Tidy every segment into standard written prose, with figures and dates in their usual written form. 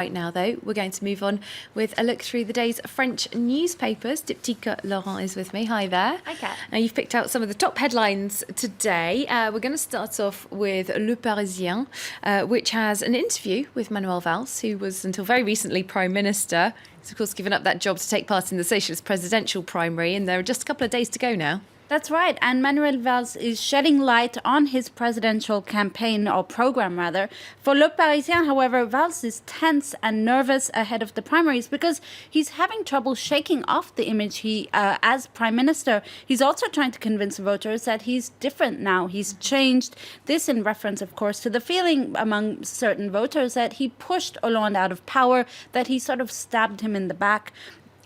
Right now, though, we're going to move on with a look through the day's French newspapers. Diptyque Laurent is with me. Hi there. Hi, Kat. Now, you've picked out some of the top headlines today. We're going to start off with Le Parisien, which has an interview with Manuel Valls, who was until very recently Prime Minister. He's, of course, given up that job to take part in the Socialist presidential primary, and there are just a couple of days to go now. That's right, and Manuel Valls is shedding light on his presidential campaign, or program rather. For Le Parisien, however, Valls is tense and nervous ahead of the primaries because he's having trouble shaking off the image he as prime minister. He's also trying to convince voters that he's different now, he's changed. This in reference, of course, to the feeling among certain voters that he pushed Hollande out of power, that he sort of stabbed him in the back.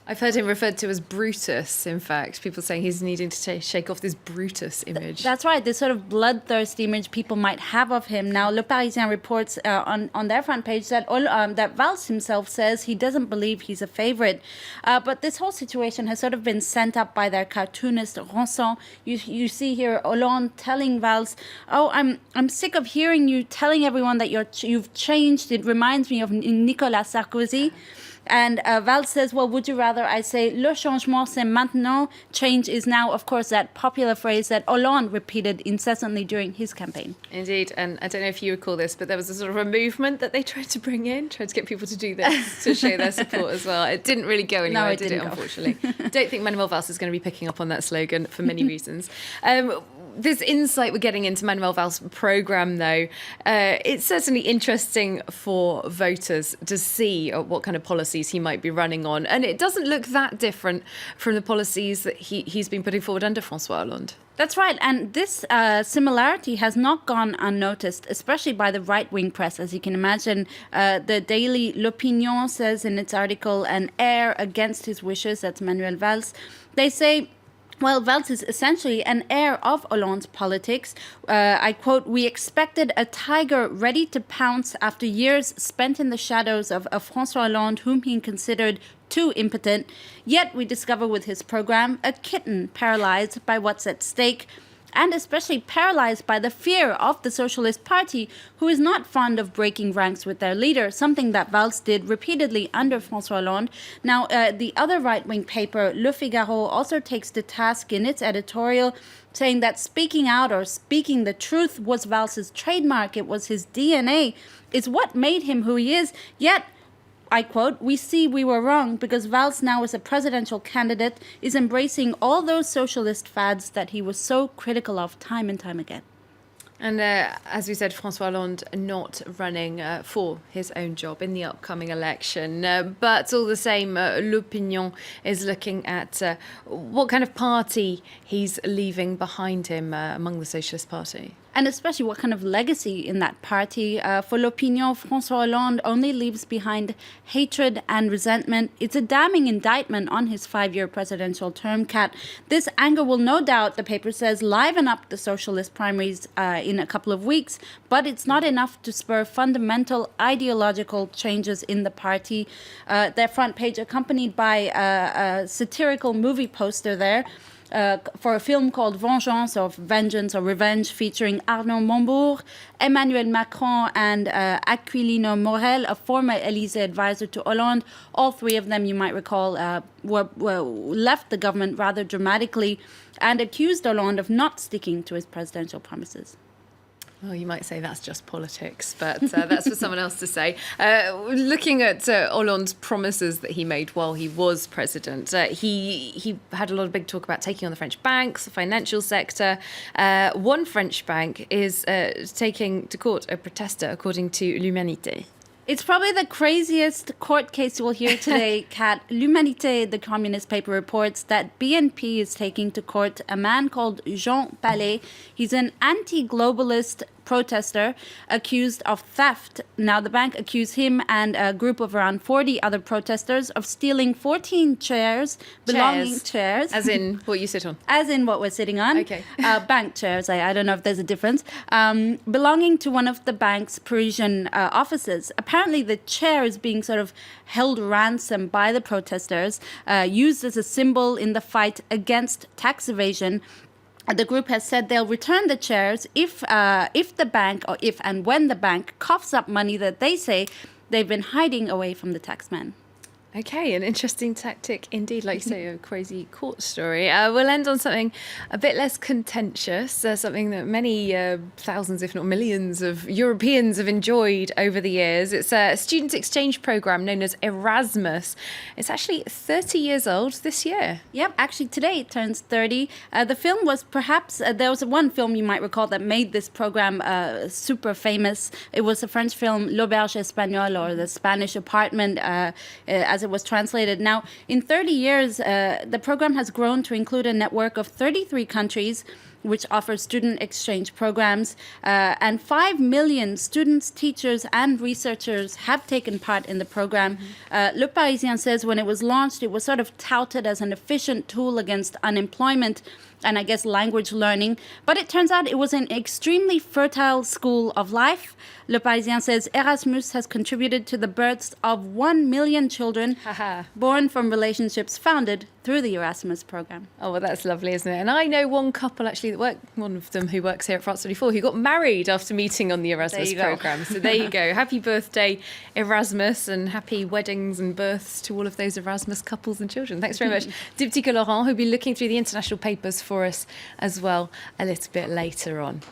I've heard him referred to as Brutus, in fact. People saying he's needing to shake off this Brutus image. That's right, this sort of bloodthirsty image people might have of him. Now, Le Parisien reports on their front page that Valls himself says he doesn't believe he's a favorite. But this whole situation has sort of been sent up by their cartoonist ransom. You see here Hollande telling Valls, "Oh, I'm sick of hearing you telling everyone that you've changed. It reminds me of Nicolas Sarkozy." And Valls says, well, would you rather I say, le changement c'est maintenant, change is now, of course, that popular phrase that Hollande repeated incessantly during his campaign. Indeed, and I don't know if you recall this, but there was a sort of a movement that they tried to bring in, tried to get people to do this, to show their support as well. It didn't really go anywhere, did it, unfortunately? I don't think Manuel Valls is going to be picking up on that slogan for many reasons. This insight we're getting into Manuel Valls' programme, though, it's certainly interesting for voters to see what kind of policies he might be running on. And it doesn't look that different from the policies that he's been putting forward under François Hollande. That's right, and this similarity has not gone unnoticed, especially by the right-wing press, as you can imagine. The daily L'Opinion says in its article, an heir against his wishes, that's Manuel Valls. They say, well, Valls is essentially an heir of Hollande's politics. I quote, "We expected a tiger ready to pounce after years spent in the shadows of François Hollande, whom he considered too impotent. Yet we discover with his program a kitten paralyzed by what's at stake, and especially paralyzed by the fear of the Socialist Party, who is not fond of breaking ranks with their leader, something that Valls did repeatedly under François Hollande." Now, the other right-wing paper, Le Figaro, also takes to task in its editorial, saying that speaking out or speaking the truth was Valls' trademark, it was his DNA, it's what made him who he is, yet I quote, "We see we were wrong because Valls now as a presidential candidate is embracing all those socialist fads that he was so critical of time and time again." And as we said, François Hollande not running for his own job in the upcoming election. But all the same, L'Opinion is looking at what kind of party he's leaving behind him among the Socialist Party. And especially what kind of legacy in that party. For L'Opinion, François Hollande only leaves behind hatred and resentment. It's a damning indictment on his 5-year presidential term, Kat. This anger will no doubt, the paper says, liven up the socialist primaries in a couple of weeks, but it's not enough to spur fundamental ideological changes in the party. Their front page accompanied by a satirical movie poster there. For a film called Vengeance or Revenge, featuring Arnaud Montebourg, Emmanuel Macron and Aquilino Morel, a former Élysée advisor to Hollande. All three of them, you might recall, left the government rather dramatically and accused Hollande of not sticking to his presidential promises. Well, you might say that's just politics, but that's for someone else to say. Looking at Hollande's promises that he made while he was president, he had a lot of big talk about taking on the French banks, the financial sector. One French bank is taking to court a protester, according to L'Humanité. It's probably the craziest court case you will hear today, Kat. L'Humanité, the communist paper, reports that BNP is taking to court a man called Jean Palais. He's an anti-globalist protester accused of theft. Now, the bank accused him and a group of around 40 other protesters of stealing 14 chairs. As in what you sit on? As in what we're sitting on. Okay. Bank chairs. I don't know if there's a difference. Belonging to one of the bank's Parisian offices. Apparently, the chair is being sort of held ransom by the protesters, used as a symbol in the fight against tax evasion. The group has said they'll return the chairs if the bank, or if and when the bank coughs up money that they say they've been hiding away from the taxman. Okay, an interesting tactic indeed, like you say, a crazy court story. We'll end on something a bit less contentious, something that many thousands, if not millions, of Europeans have enjoyed over the years. It's a student exchange program known as Erasmus. It's actually 30 years old this year. Yep, actually today it turns 30. The film was perhaps, there was one film you might recall that made this program super famous. It was the French film L'Auberge Espagnole, or The Spanish Apartment, as it was translated. Now, in 30 years, the program has grown to include a network of 33 countries, which offers student exchange programs, and 5 million students, teachers, and researchers have taken part in the program. Le Parisien says when it was launched, it was sort of touted as an efficient tool against unemployment and I guess language learning. But it turns out it was an extremely fertile school of life. Le Parisien says Erasmus has contributed to the births of 1 million children born from relationships founded through the Erasmus program. Oh, well, that's lovely, isn't it? And I know one couple actually one of them who works here at France 24, who got married after meeting on the Erasmus program. So there you go. Happy birthday, Erasmus, and happy weddings and births to all of those Erasmus couples and children. Thanks very much. Diptyque Laurent, who'll be looking through the international papers for us as well a little bit later on.